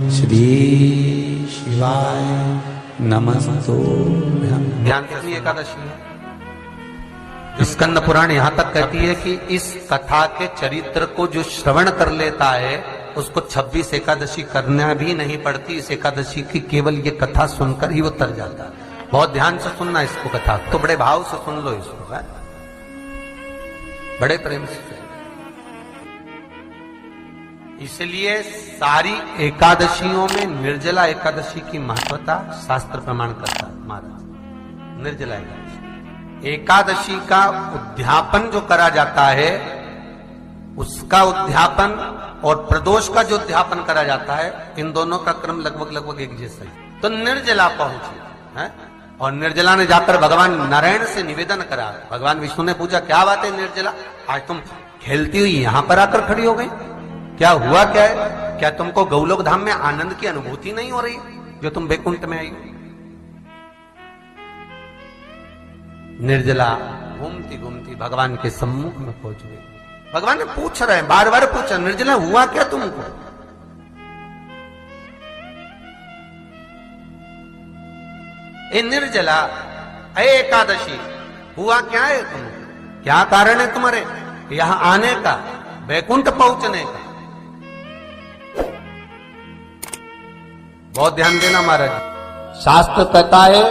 श्री शिवाय नमस्तो। ध्यान कितनी एकादशी है? स्कंद पुराण यहां तक कहती है कि इस कथा के चरित्र को जो श्रवण कर लेता है उसको 26 एकादशी करना भी नहीं पड़ती। इस एकादशी की केवल ये कथा सुनकर ही वो तर जाता है। बहुत ध्यान से सुनना इसको, कथा तो बड़े भाव से सुन लो इसको, है? बड़े प्रेम से। इसलिए सारी एकादशियों में निर्जला एकादशी की महत्वता शास्त्र प्रमाण करता है महाराज। निर्जला एकादशी का उद्यापन जो करा जाता है, उसका उद्यापन और प्रदोष का जो उद्यापन करा जाता है, इन दोनों का क्रम लगभग एक जैसा ही। तो निर्जला पहुंची है और निर्जला ने जाकर भगवान नारायण से निवेदन करा। भगवान विष्णु ने पूछा, क्या बात है निर्जला, आज तुम खेलती हुई यहां पर आकर खड़ी हो गई, क्या हुआ क्या है? क्या तुमको गौलोक धाम में आनंद की अनुभूति नहीं हो रही जो तुम बैकुंठ में आई? निर्जला घूमती घूमती भगवान के सम्मुख में पहुंच गई। भगवान ने पूछ रहे हैं, बार बार पूछा, निर्जला हुआ क्या तुमको? ए निर्जला, ए एकादशी, हुआ क्या है तुमको? क्या कारण है तुम्हारे यहां आने का, बैकुंठ पहुंचने का? बहुत ध्यान देना महाराज। शास्त्र कहता है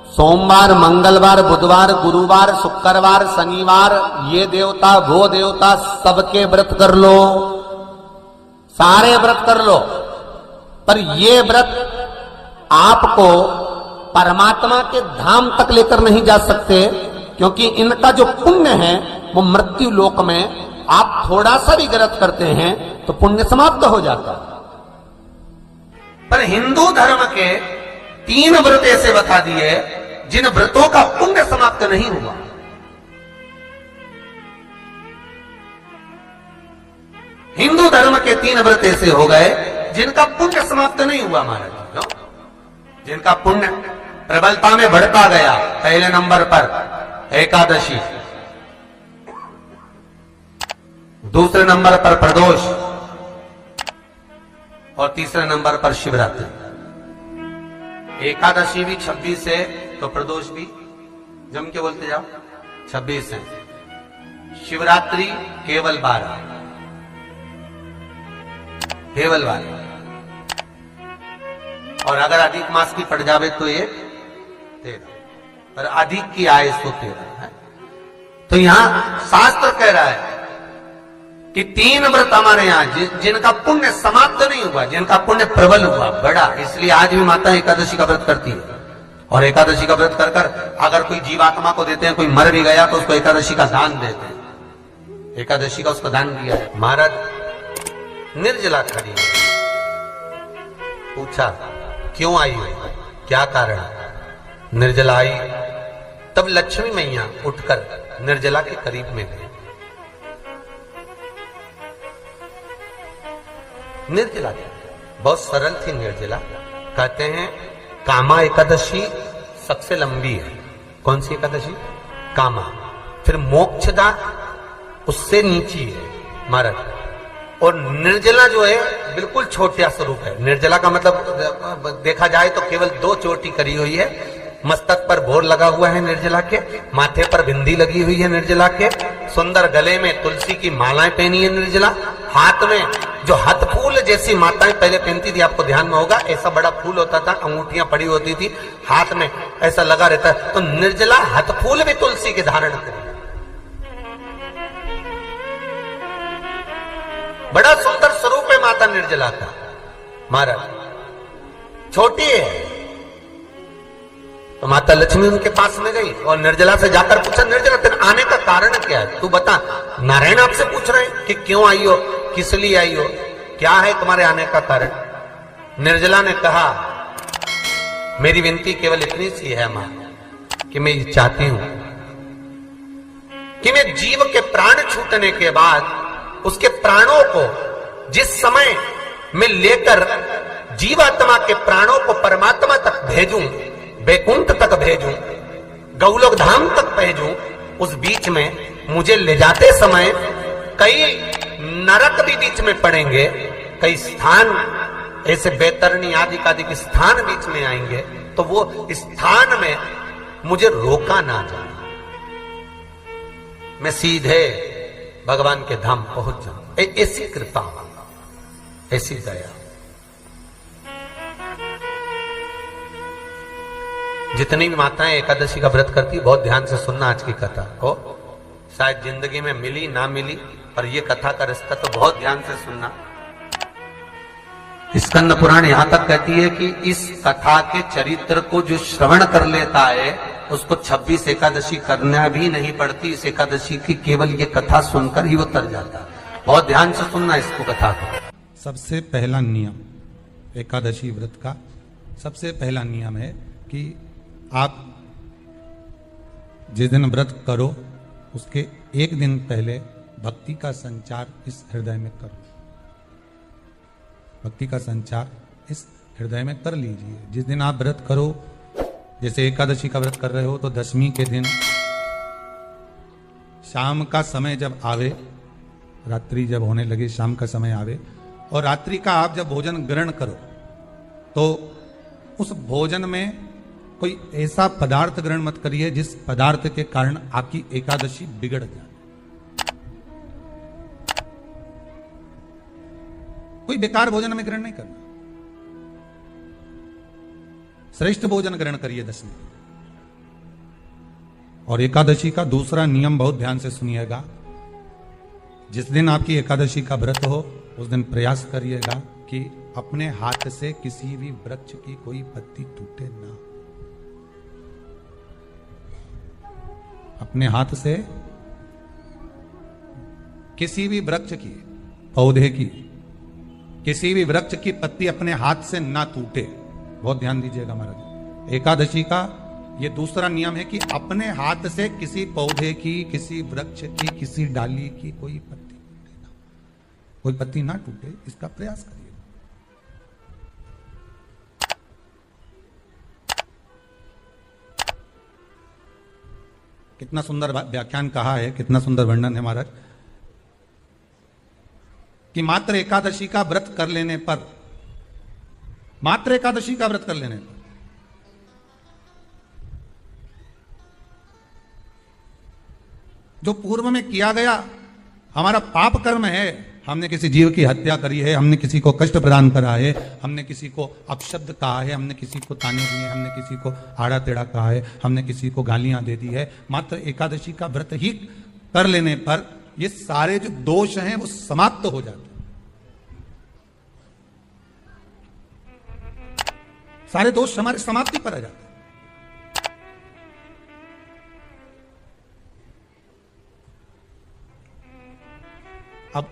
सोमवार, मंगलवार, बुधवार, गुरुवार, शुक्रवार, शनिवार, ये देवता वो देवता सबके व्रत कर लो, सारे व्रत कर लो, पर ये व्रत आपको परमात्मा के धाम तक लेकर नहीं जा सकते, क्योंकि इनका जो पुण्य है वो मृत्यु लोक में आप थोड़ा सा भी व्रत करते हैं तो पुण्य समाप्त हो जाता है। पर हिंदू धर्म के 3 व्रत ऐसे बता दिए जिन व्रतों का पुण्य समाप्त नहीं हुआ। हिंदू धर्म के 3 व्रत ऐसे हो गए जिनका पुण्य समाप्त नहीं हुआ महाराज। जिनका पुण्य प्रबलता में बढ़ता गया। पहले नंबर पर एकादशी, दूसरे नंबर पर प्रदोष और तीसरे नंबर पर शिवरात्रि। एकादशी भी 26 है तो प्रदोष भी जम के बोलते जाओ 26 है। शिवरात्रि केवल 12, केवल 12, और अगर अधिक मास की पड़ जावे तो ये 13, पर अधिक की आय तो 13 है। तो यहां शास्त्र कह रहा है कि 3 व्रत हमारे यहाँ जिनका पुण्य समाप्त नहीं हुआ, जिनका पुण्य प्रबल हुआ, बढ़ा। इसलिए आज भी माता एकादशी का व्रत करती है। और एकादशी का व्रत कर कर अगर कोई जीवात्मा को देते हैं, कोई मर भी गया तो उसको एकादशी का दान देते हैं। एकादशी का उसको दान दिया है। महाराज निर्जला खड़ी पूछा, क्यों आई हो, क्या कारण? निर्जला आई तब लक्ष्मी मैया उठकर निर्जला के करीब में गई। निर्जला बहुत सरल थी निर्जला। कहते हैं कामा एकादशी सबसे लंबी है। कौन सी एकादशी? कामा। फिर मोक्षदा उससे नीची है महाराज। और निर्जला जो है बिल्कुल छोटा स्वरूप है। निर्जला का मतलब देखा जाए तो केवल 2 चोटी करी हुई है। मस्तक पर भोर लगा हुआ है निर्जला के, माथे पर बिंदी लगी हुई है निर्जला के, सुंदर गले में तुलसी की मालाएं पहनी है निर्जला। हाथ में जो हाथ फूल जैसी माताएं पहले पहनती थी, आपको ध्यान में होगा, ऐसा बड़ा फूल होता था, अंगूठियां पड़ी होती थी, हाथ में ऐसा लगा रहता है। तो निर्जला हाथ फूल भी तुलसी के धारण करी। बड़ा सुंदर स्वरूप है माता निर्जला का महाराज। छोटी है तो माता लक्ष्मी उनके पास में गई और निर्जला से जाकर पूछा, निर्जला तेरे आने का कारण क्या है, तू बता। नारायण आपसे पूछ रहे हैं कि क्यों आई हो, किस लिए आई हो, क्या है तुम्हारे आने का कारण? निर्जला ने कहा, मेरी विनती केवल इतनी सी है मां कि मैं ये चाहती हूं कि मैं जीव के प्राण छूटने के बाद उसके प्राणों को जिस समय मैं लेकर जीवात्मा के प्राणों को परमात्मा तक भेजूं, बैकुंठ तक भेजूं, गौलोक धाम तक भेजूं, उस बीच में मुझे ले जाते समय कई नरक भी बीच में पड़ेंगे, कई स्थान ऐसे बैतरणी आदि के स्थान बीच में आएंगे तो वो स्थान में मुझे रोका ना जाए, मैं सीधे भगवान के धाम पहुंच जाऊं। ऐसी कृपा, ऐसी दया। जितनी भी माताएं एकादशी का व्रत करती, बहुत ध्यान से सुनना आज की कथा को। शायद जिंदगी में मिली ना मिली, पर ये कथा का रिश्ता तो बहुत ध्यान से सुनना। स्कंद पुराण यहां तक कहती है कि इस कथा के चरित्र को जो श्रवण कर लेता है उसको 26 एकादशी करना भी नहीं पड़ती। इस एकादशी की केवल ये कथा सुनकर ही वो तर जाता है। बहुत ध्यान से सुनना इसको, कथा को। सबसे पहला नियम एकादशी व्रत का, सबसे पहला नियम है कि आप जिस दिन व्रत करो उसके एक दिन पहले भक्ति का संचार इस हृदय में करो। भक्ति का संचार इस हृदय में कर लीजिए। जिस दिन आप व्रत करो, जैसे एकादशी का व्रत कर रहे हो तो दशमी के दिन शाम का समय जब आवे, रात्रि जब होने लगे, शाम का समय आवे और रात्रि का आप जब भोजन ग्रहण करो तो उस भोजन में कोई ऐसा पदार्थ ग्रहण मत करिए जिस पदार्थ के कारण आपकी एकादशी बिगड़ जाए। कोई बेकार भोजन में ग्रहण नहीं करना, श्रेष्ठ भोजन ग्रहण करिए दशमी। और एकादशी का दूसरा नियम बहुत ध्यान से सुनिएगा। जिस दिन आपकी एकादशी का व्रत हो उस दिन प्रयास करिएगा कि अपने हाथ से किसी भी वृक्ष की कोई पत्ती टूटे ना। अपने हाथ से किसी भी वृक्ष की, पौधे की, किसी भी वृक्ष की पत्ती अपने हाथ से ना टूटे। बहुत ध्यान दीजिएगा महाराज। एकादशी का ये दूसरा नियम है कि अपने हाथ से किसी पौधे की, किसी वृक्ष की, किसी डाली की कोई पत्ती ना टूटे, इसका प्रयास करिए। कितना सुंदर व्याख्यान कहा है, कितना सुंदर वर्णन है महाराज कि मात्र एकादशी का व्रत कर लेने पर, मात्र एकादशी का व्रत कर लेने पर जो पूर्व में किया गया हमारा पाप कर्म है, हमने किसी जीव की हत्या करी है, हमने किसी को कष्ट प्रदान करा है, हमने किसी को अपशब्द कहा है, हमने किसी को ताने दिए, हमने किसी को आड़ा टेढ़ा कहा है, हमने किसी को गालियां दे दी है, मात्र एकादशी का व्रत ही कर लेने पर ये सारे जो दोष हैं वो समाप्त हो जाते हैं। सारे दोष हमारे समाप्ति पर आ जाते हैं। अब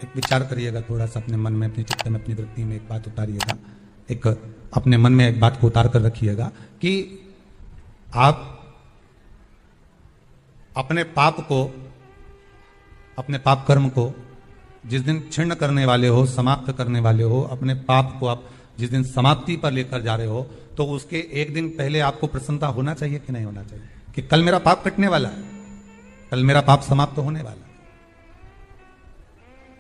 एक विचार करिएगा थोड़ा सा अपने मन में, अपने चित्त में, अपनी वृत्ति में एक बात उतारिएगा। एक अपने मन में एक बात को उतार कर रखिएगा कि आप अपने पाप को, अपने पाप कर्म को जिस दिन छिन्न करने वाले हो, समाप्त करने वाले हो, अपने पाप को आप जिस दिन समाप्ति पर लेकर जा रहे हो तो उसके एक दिन पहले आपको प्रसन्नता होना चाहिए कि नहीं होना चाहिए कि कल मेरा पाप कटने वाला है, कल मेरा पाप समाप्त होने वाला है।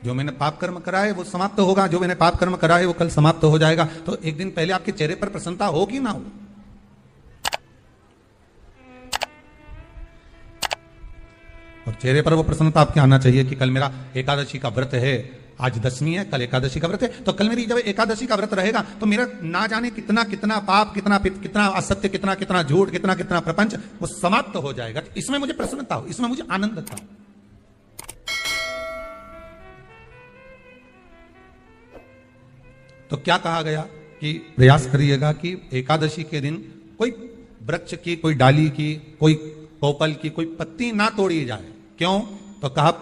जो मैंने पाप कर्म करा है वो समाप्त होगा, जो मैंने पाप कर्म करा है वो कल समाप्त हो जाएगा। तो एक दिन पहले आपके चेहरे पर प्रसन्नता होगी ना हो? और चेहरे पर वो प्रसन्नता आपके आना चाहिए कि कल मेरा एकादशी का व्रत है, आज दशमी है, कल एकादशी का व्रत है, तो कल मेरी जब एकादशी का व्रत रहेगा तो मेरा ना जाने कितना कितना पाप, कितना कितना असत्य, कितना कितना झूठ, कितना कितना प्रपंच वो समाप्त हो जाएगा। तो इसमें मुझे प्रसन्नता हो, इसमें मुझे आनंद था। तो क्या कहा गया कि प्रयास करिएगा कि एकादशी के दिन कोई वृक्ष की, कोई डाली की, कोई कोपल की कोई पत्ती ना तोड़ी जाए। क्यों? तो कहा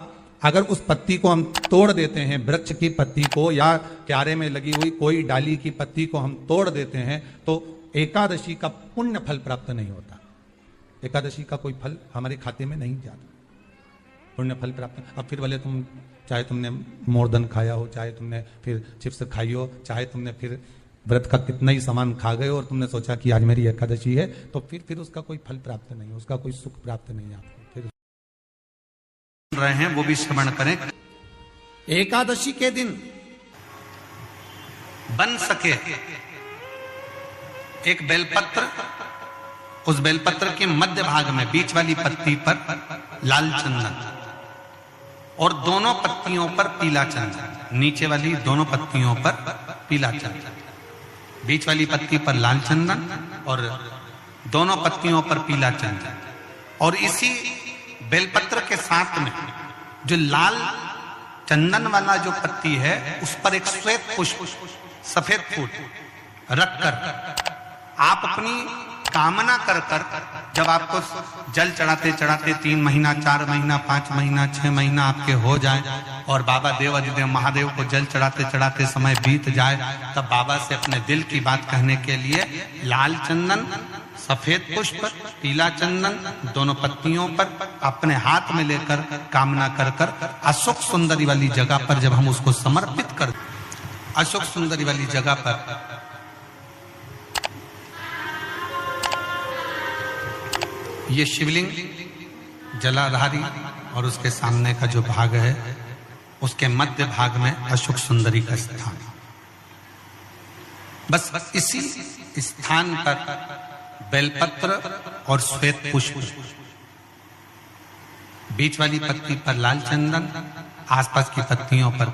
अगर उस पत्ती को हम तोड़ देते हैं, वृक्ष की पत्ती को या क्यारे में लगी हुई कोई डाली की पत्ती को हम तोड़ देते हैं तो एकादशी का पुण्य फल प्राप्त नहीं होता। एकादशी का कोई फल हमारे खाते में नहीं जाता, पुण्य फल प्राप्त। अब फिर भले तुम, चाहे तुमने मोरधन खाया हो, चाहे तुमने फिर चिप्स खाई हो, चाहे तुमने फिर व्रत का कितना ही सामान खा गए और तुमने सोचा कि आज मेरी एकादशी है, तो फिर उसका कोई फल प्राप्त नहीं, उसका कोई सुख प्राप्त नहीं आपको। फिर रहे हैं वो भी श्रवण करें। एकादशी के दिन बन सके एक बेलपत्र, उस बेलपत्र के मध्य भाग में बीच वाली पत्ती पर लाल चंदन और दोनों पत्तियों पर पीला चंदन, नीचे वाली दोनों पत्तियों पर पीला चंदन, बीच वाली पत्ती पर लाल चंदन और दोनों पत्तियों पर पीला चंदन। और इसी बेलपत्र के साथ में जो लाल चंदन वाला जो पत्ती है उस पर एक श्वेत पुष्प, सफेद फूल रखकर आप अपनी कामना कर जब आपको जल चढ़ाते चढ़ाते 3 महीना, 4 महीना, 5 महीना, 6 महीना आपके हो जाए और बाबा देवाधिदेव महादेव को जल चढ़ाते चढ़ाते समय बीत जाए, तब बाबा से अपने दिल की बात कहने के लिए लाल चंदन, सफेद पुष्प, पीला चंदन दोनों पत्तियों पर अपने हाथ में लेकर कामना कर अशोक सुंदरी वाली जगह पर जब हम उसको समर्पित कर, अशोक सुंदरी वाली जगह पर ये शिवलिंग जलाधारी और उसके सामने का जो भाग है उसके मध्य भाग में अशोक सुंदरी का स्थान। बस इसी स्थान पर बेलपत्र और श्वेत पुष्प, बीच वाली पत्ती पर लाल चंदन, आसपास की पत्तियों पर